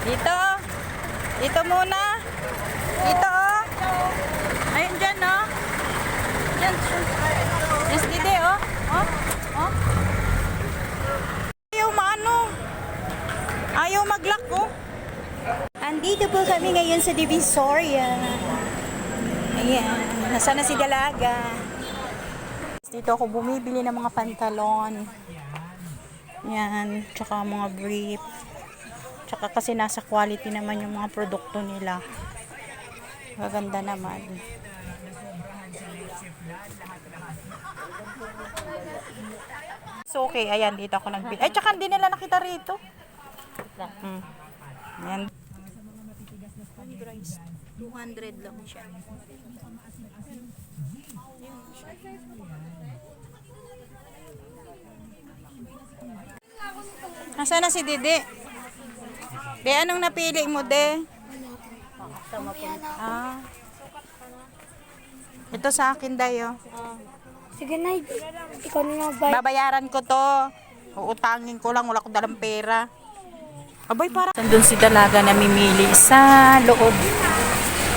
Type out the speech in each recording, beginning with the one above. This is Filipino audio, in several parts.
Dito. Dito muna. Dito, oh. Ayun dyan, oh. Dyan. Yes, dito, oh. Oh. Oh. Ayaw maano. Ayaw mag-lock, oh. Andito po kami ngayon sa Divisoria. Ayan. Nasaan na si Dalaga? Dito ako bumibili ng mga pantalon. Yan. Tsaka mga brief. Tsaka kasi nasa quality naman yung mga produkto nila. Maganda naman. So okay, ayan dito ako nagbili. Ay, tsaka hindi nila nakita rito. Ayan. 200 lang siya. Nasaan na si Dede? De, anong napili mo, De? Ah. Ito sa akin, Dayo. Sige na, ikaw na ba? Babayaran ko to. Uutangin ko lang, wala ko dalang pera. Abay, para. Nandun si Dalaga na mimili sa loob.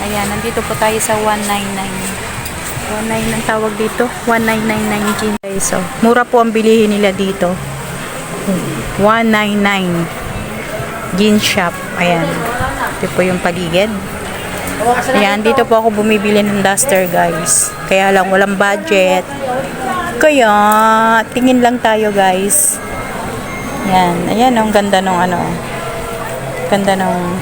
Ayan, nandito po tayo sa 199. 19 ang tawag dito. 1999 peso. Mura po ang bilihin nila dito. 199 jeans shop. Ayan. Ito po yung paligid. Ayan, dito po ako bumibili ng duster, guys. Kaya lang walang budget. Kaya tingin lang tayo, guys. Ayan. Ayan, ang ganda nung ano. Ganda nung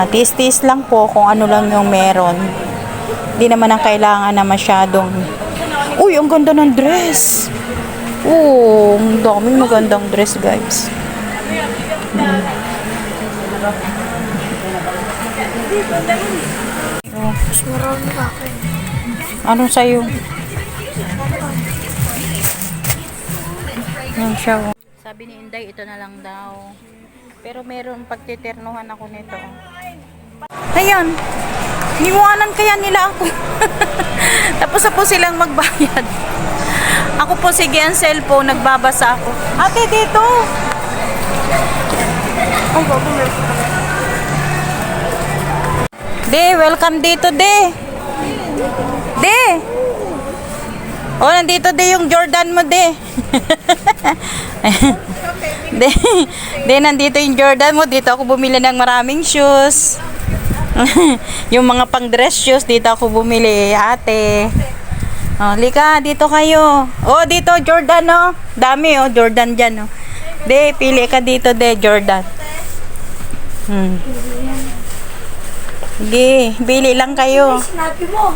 tiis-tiis lang po kung ano lang yung meron. Hindi naman ang kailangan na masyadong uy, ang ganda ng dress. Oh, ang daming magandang dress, guys. Ano sa'yo? Yan siya. Sabi ni Inday, ito na lang daw. Pero meron pagtiternuhan ako nito. Ayan. Niwanan kaya nila ako. Tapos na po silang magbayad. Ako po, sige, ang cellphone, nagbabasa ako. Ate, dito! Ay, De, welcome dito, De! De! Oh, nandito, De, yung Jordan mo, De! De, nandito yung Jordan mo. Dito ako bumili ng maraming shoes. Yung mga pang-dress shoes, dito ako bumili, ate. Oh, lika, dito kayo. Oh, dito, Jordan, oh. Dami, oh, Jordan dyan, oh. De, pili ka dito, De, Jordan. Sige, bili lang kayo. Sinabi mo.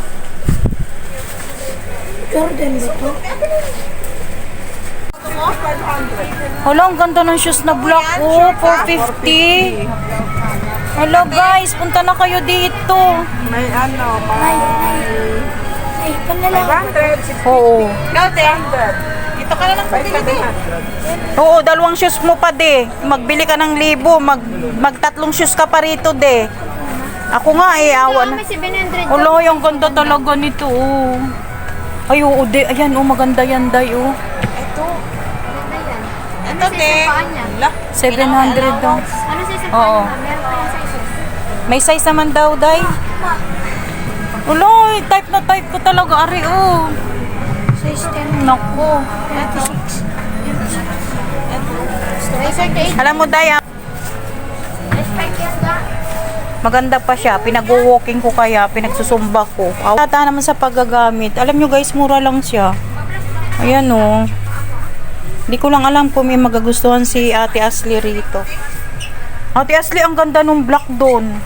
Jordan ba to? Hala, ang ganda ng shoes na black, oh. 450. Hello, guys. Punta na kayo dito. May ano, Ay, panlalaki. 500. Oo. Dito ka na lang sa Oo, dalawang shoes mo pa, De. Magbili ka ng 1,000. Magtatlong shoes ka pa rito, De. Ako nga, awa na. May 700. Hala, yung ganda talaga nito, oh. Ay, oo, De. Ayan, oh, maganda yan, Day, oh. Ito, te. 700 daw. Ano sa isang Oo. Meron pa yung sizes. May size naman daw, Day. Hala, type na type ko talaga, Ari, oh. Size 10. Naku. 36. Size 38. Alam mo, Day, Respect yan ka. maganda pa siya. Pinag-walking ko kaya, pinagsusumba ko. Tata naman sa paggagamit. Alam nyo, guys, mura lang siya. Ayan, oh. Hindi ko lang alam kung may magagustuhan si Ate Ashley rito. Ate Ashley, ang ganda nung black doon.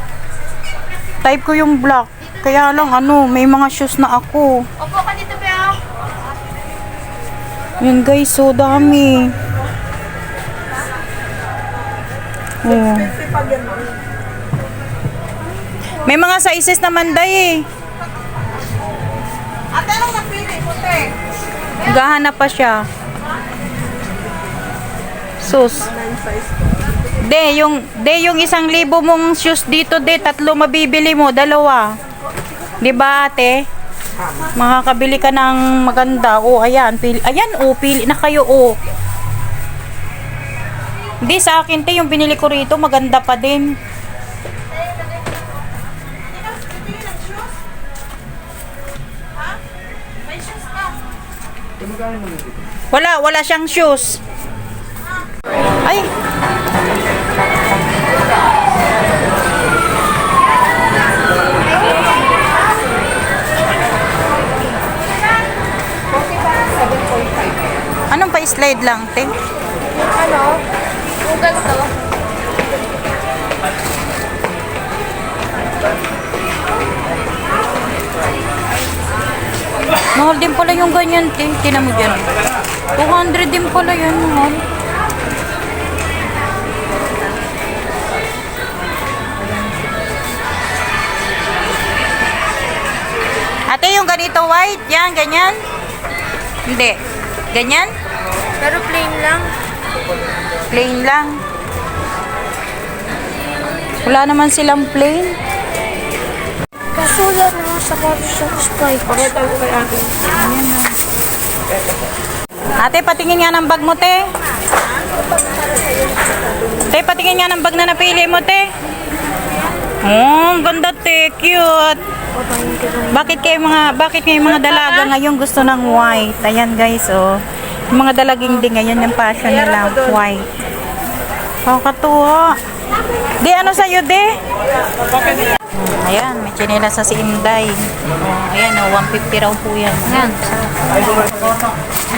Type ko yung black. Kaya lang, ano, may mga shoes na ako. Opo ka dito, Bea. Yan, guys, so dami. Oh. May mga sizes naman, Day, eh. Ate, anong napili mo, te? Gahanap pa siya. Sus. De, yung 1,000 mong shoes dito, De, 3 mabibili mo, 2. 'Di ba, ate? Makakabili ka ng maganda. Oh, ayan. Ayan, oh. Pili na kayo, oh. Hindi, sa akin, te, yung binili ko rito, maganda pa din. Wala siyang shoes. Ay. Anong pa-slide lang, te? Ano? Kung ganito. Mahal din pala yung ganyan, te. Tinan mo dyan. 200 din pala yan, mahal. Ate, yung ganito white, yan, ganyan? Hindi. Ganyan? Pero plain lang. Plain lang. Wala naman silang plain. Kaso wala naman sa coffee shop spike. Ate, patingin nga ng bag mo, te. Te, patingin nga ng bag na napili mo, te. Oh, ang ganda, te. Cute. Bakit kayo mga dalaga ngayon gusto ng white? Ayan, guys, oh. Yung mga dalaging din ngayon yung passion nila, white. Kakatuwa. Di, ano sa'yo, de? Ayan, may chinelas sa si Inday. Oh, ayan, oh, 150 raw po yan. Ayan.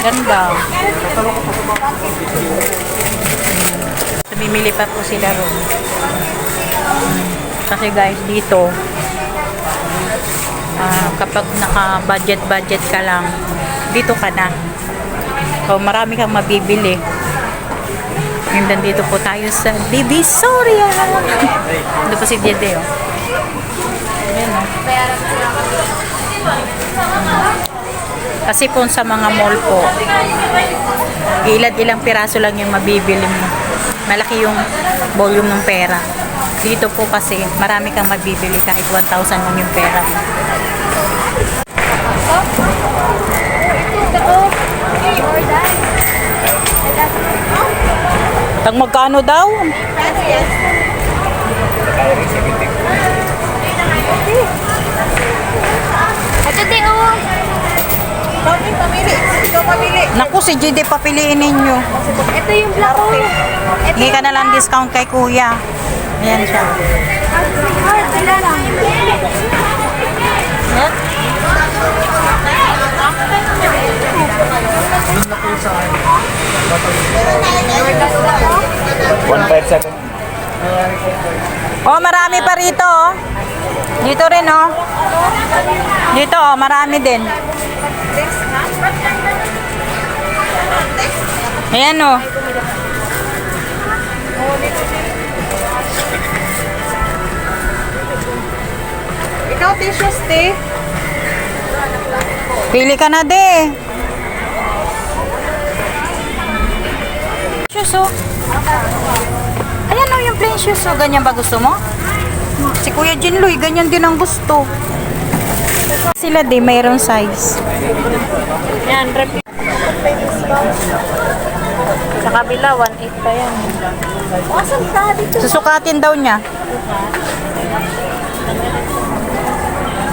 Ganda. Bimili pa po sila ron. Kasi guys, dito, kapag naka-budget ka lang, dito ka na. So, marami kang mabibili. And then, dito po tayo sa Divisoria. Ito po si Dede, oh. Ayan, oh. Kasi po sa mga mall po, ilang piraso lang yung mabibili mo. Malaki yung volume ng pera. Dito po kasi, marami kang mabibili kahit 1,000 lang yung pera. Tang magkano daw? Ito din, oh. Pamili. Ikaw pamili. Naku, si JD papiliin ninyo. Ito yung black, oh. Hindi ka na lang discount kay kuya. Ayan siya. Ito lang. Oh, marami pa rito, oh. Dito rin, oh. Dito, oh, marami din. Ayan, oh. Ikaw, tissues, te. Pili ka na, de. Shoes, oh. Ayan, oh, yung plain shoes, oh. Ganyan ba gusto mo? Si Kuya Jinloy, ganyan din ang gusto. Sila, de, mayroong size. Yan, sa kabila, 1.8 pa yan. Asan ka dito? Susukatin daw niya.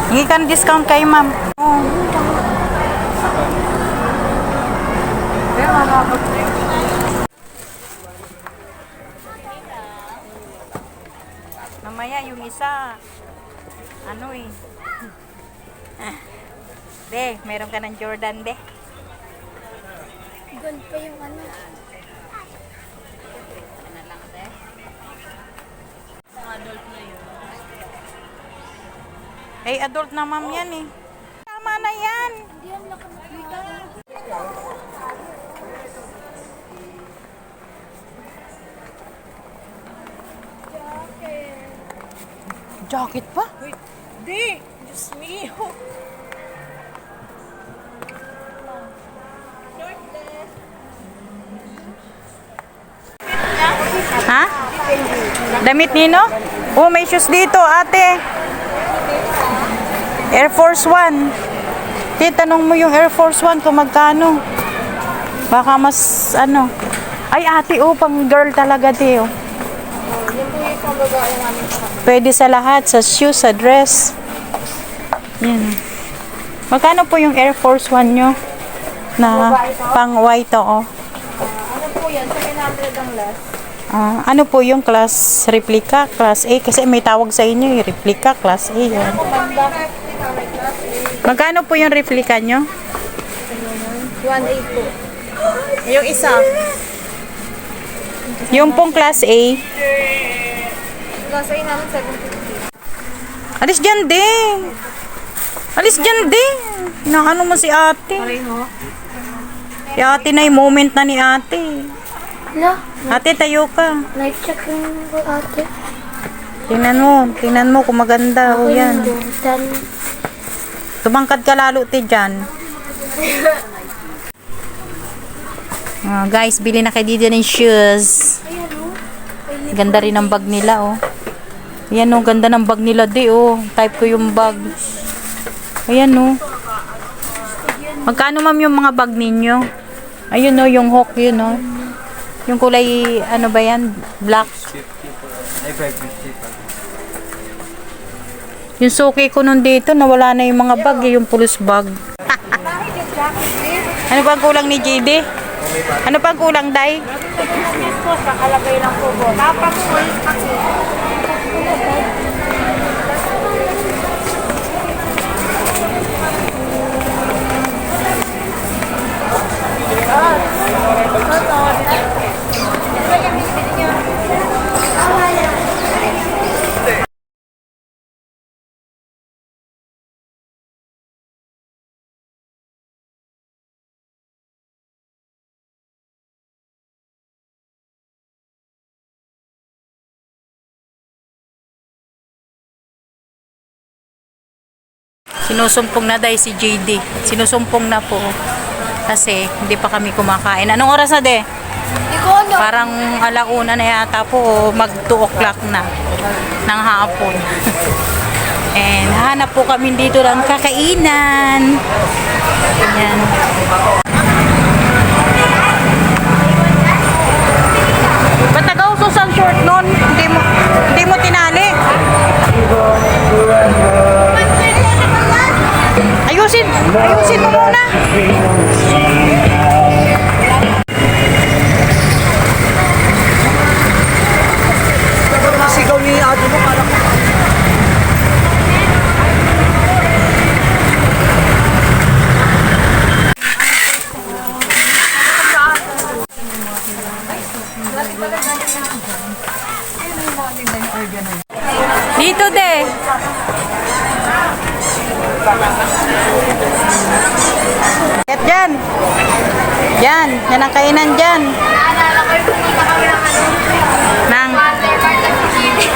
Hindi ka na discount kay ma'am. Oh. Mamaya yung isa, ano eh. De, meron ka ng Jordan, de. Gold pa yung ano. Eh, adult na ma'am yan eh. Tama na yan. Hindi yan nakamukha. Jacket pa? Di. Diyos mio. Ha? Damit nino? Oh, may shoes dito, ate. Air Force 1. Te, tanong mo yung Air Force One kung magkano. Baka mas ano. Ay ate, oh, pang girl talaga te, oh. Yan po yung pambabae namin sa Pwede sa lahat, sa shoes, sa dress. Yan. Magkano po yung Air Force One nyo? Na pang white, oh. ano po yan? 700 ang last. Ano po yung class replica, class A? Kasi may tawag sa inyo, yung replica, class A. Yan. Magkano po yung replica nyo? 1.8 po. Yung isa. Yung pong class A. Last ay namin 750. Alis dyan din. Alis dyan din. Inaano mo si ate. Pareho. Si ate na yung moment na ni ate. Hala, Ate, tayo ka. life check yung ate. Tingnan mo kung maganda. O yan. Tumangkad ka lalo, te, dyan. Guys, bili na kayo dito ng shoes. Ganda rin ang bag nila, oh. Ayan, oh, ganda ng bag nila, di, oh. Type ko yung bag. Ayan, oh. Magkano, ma'am, yung mga bag ninyo? Ayun, oh, yung hook, yun, oh. Yung kulay, ano ba yan? Black. Yung suki ko nun dito, nawala na yung mga bag, eh, yung pulos bag. Ano ba ang kulang ni JD? Ano pa ang kulang, Day? Po, kakalagay lang po po. Dapat po kasi. Sinusumpong na dahil si JD. Sinusumpong na po. Kasi hindi pa kami kumakain. Anong oras na, de? Parang alauna na yata po. Mag 2 o'clock na. Ng hapon. And hanap po kami dito ng kakainan. Ayan. Ba't nag-ausos ang short nun? Hindi mo tinali. Ayusin mo muna. Sigaw ni ate mo, parang Dito, de. Yan dyan. Yan. Yan ang kainan dyan. Naalala ko yung pumunta kami ng ano. Nang. Waterpark at Chile.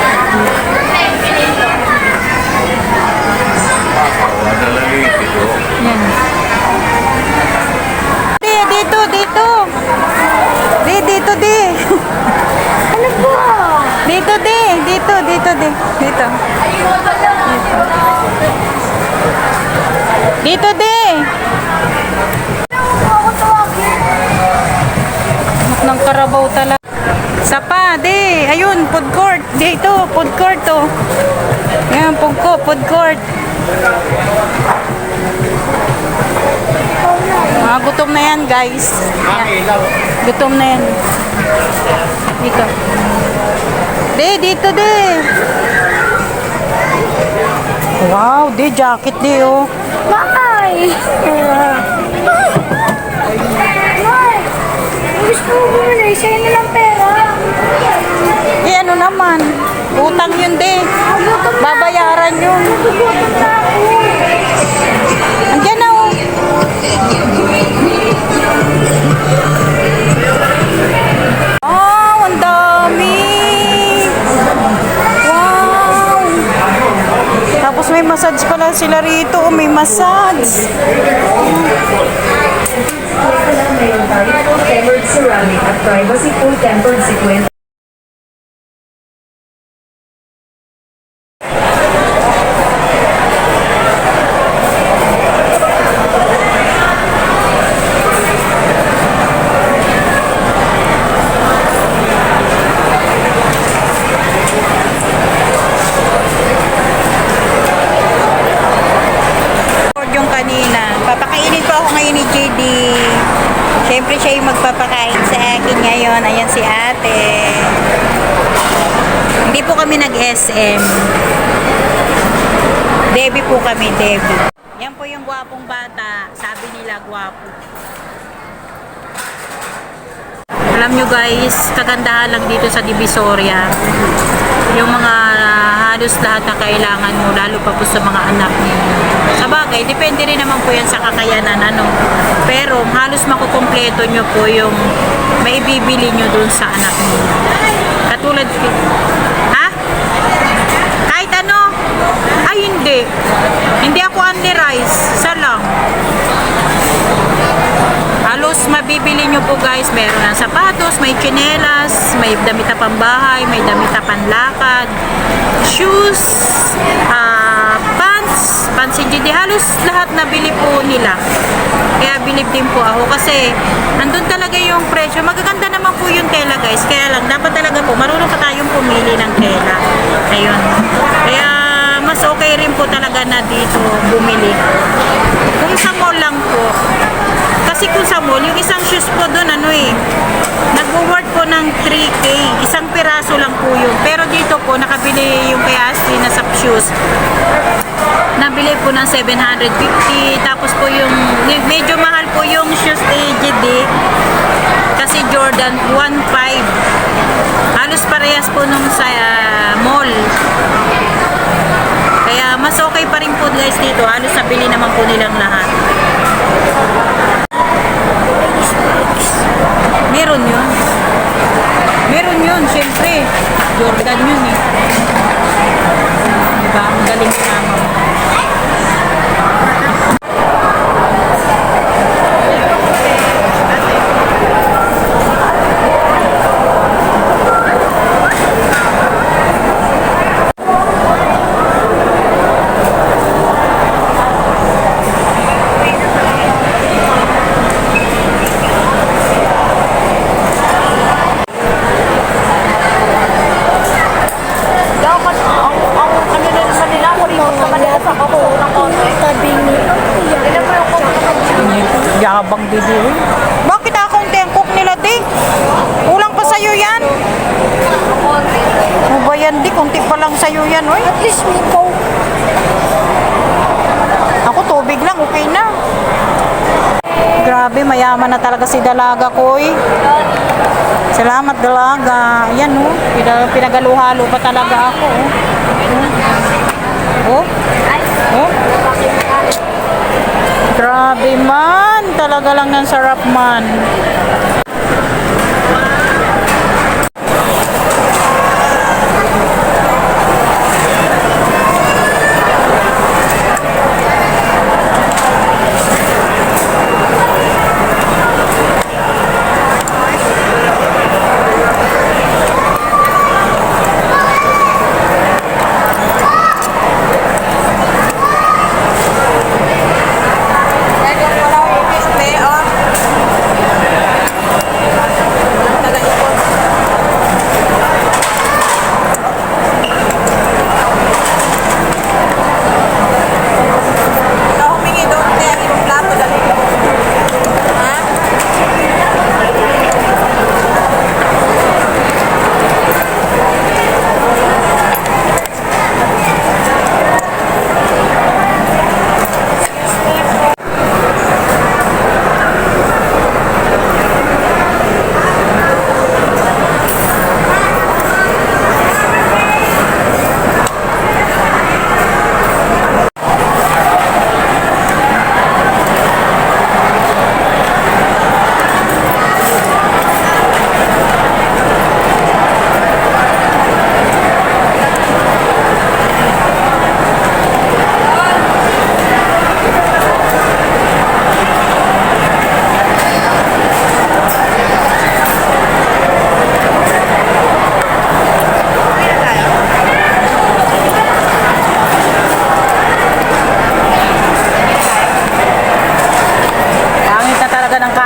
Yan. Dito. Dito. Ano po? Dito. Dito, de. Ako tawagin. Ng karabaw talaga. Sapa, de. Ayun, food court. Dito, food court, to. Yan, food court. Gutom na yan, guys. Yan. Gutom na yan. Dito. Dito. Wow, jacket, oh. Bye! Nay! Gusto ko bumili. Sa'yo na lang pera. Ano naman? Utang yun, babayaran yun. Nagugutom na ako. Andiyan na, oh. Ang dami. Wow. Tapos may massage pala sila rito. May massage. Mayroon tayo tempered ceramic at privacy full tempered sequence. ngayon ni JD. Siyempre siya yung magpapakain sa akin ngayon. Ayan si ate. Hindi po kami nag-SM. Debbie po kami, Debbie. Yan po yung gwapong bata. Sabi nila gwapo. Alam nyo guys, kagandahan lang dito sa Divisoria. Yung mga halos lahat na kailangan mo, lalo pa po sa mga anak niyo. Sa bagay, depende rin naman po yan sa kakayanan, ano. Pero halos makukumpleto nyo po yung maibibili nyo dun sa anak niyo. Katulad, ha? Kahit ano? Ay, hindi. Hindi ako only rice. Isa lang. Halos mabibili nyo po guys, meron ng sapatos, may tsinelas, may damit na pambahay, may damit na panlakad, shoes, pants hindi, halos lahat nabili po nila. Kaya bilib din po ako kasi nandun talaga yung presyo. Magaganda naman po yung tela guys, kaya lang dapat talaga po marunong pa tayong pumili ng tela. Ayun. Kaya mas okay rin po talaga na dito bumili. Kung sa mall lang po, kasi kung sa mall, yung isang shoes po doon, nag-worth po ng 3K. Isang piraso lang po yun. Pero dito po, nakabili yung kay Ashley na sa shoes. Nabili po ng 750. Tapos po yung, medyo mahal po yung shoes AJD. Kasi Jordan, 1.5. Halos parehas po nung sa mall. Kaya mas okay pa rin po guys dito. Halos nabili naman po nilang lahat. Meron yun. Meron yun, syempre. Jordan yun eh. Diba? Ang galing naman. Yabang didi. Bakit akaunti ang cook nila, di? Kulang pa sa'yo yan. Ano ba yan, di? Kunti pa lang sa'yo yan, oy. At least me po. Ako, tubig lang, okay na. Grabe, mayaman na talaga si dalaga ko, oy. Salamat, dalaga. Ayan, oh. Pinagaluhalo pa talaga ako, oh. Oh? Oh? Grabe man, talaga lang ng sarap man.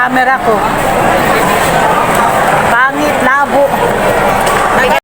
camera ko.